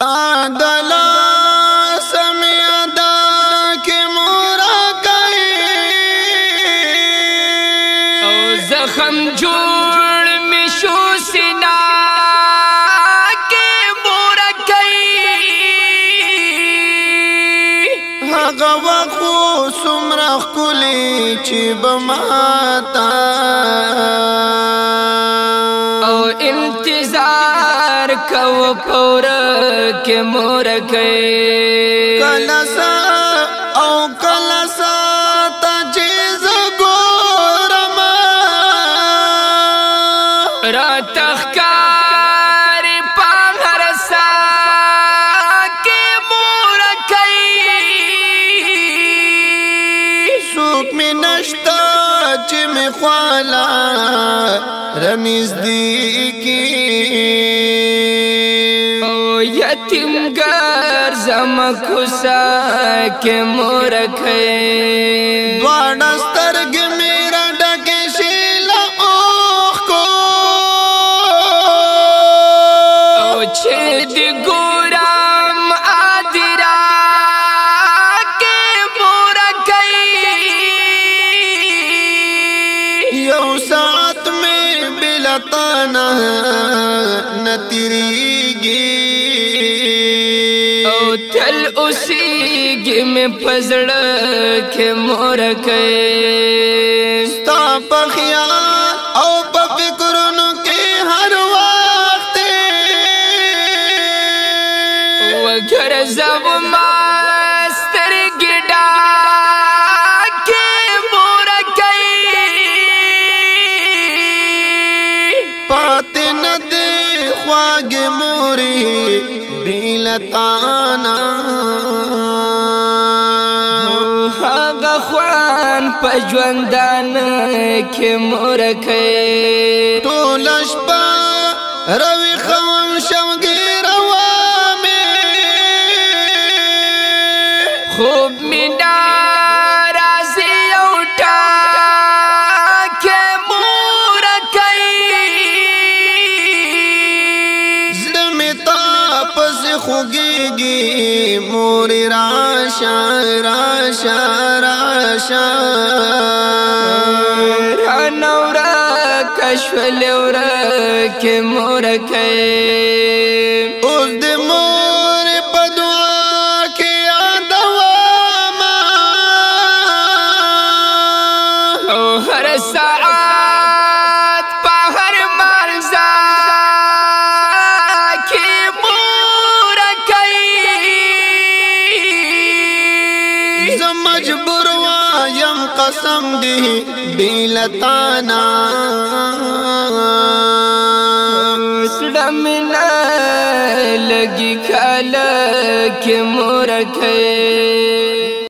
ستا دلا سمیادا کی مورا کئی او زخم جوړ می شو سینا کی مورا کئی هغه وخو سمرا خلی چی بماتا او انتظار کو پور کے مور کئی کلسا او کلسا تا چیز گورما را تخکار پانگر سا کے مور کئی سوک می نشتا چی می خوالا رمیز دی کی یتیم گر زم کسا کے مور کئی دوانا سترگ میرا ڈکی شیلا اوخ کو او چھید گورام آدرا کے مور کئی یو ساعت میں بلتانا نتیریگی تل اسی گی میں پزڑ کے مور کئی ستا پا خیال او پا فکرونو کے ہر وقت وگر زب ماستر گڈا کے مور کئی پاتے ندے خواگ موری بیلتانا هغه خوان په ژوندان کې مور کئی ټول شپه روي خوم شوګي روامه خوب مینا رازي اوټا کې مور کئی زړه می تا پس خوږيږي مور راشا راشا راشا رانورا کشول ورا کې مور کئی اوس د مور په دعا کې یادوما او هر ساعت په هر مرزا کې مور کئی ز مجبور وایم قسم دی بیلتانا سڑم نہ لگی کھالا کے مور کئی سترګې مې راډکې شي له اوښکو او هر ساعت په هر مرزا کې مور کئی زما مجبور وایم قسم دی بیلتانا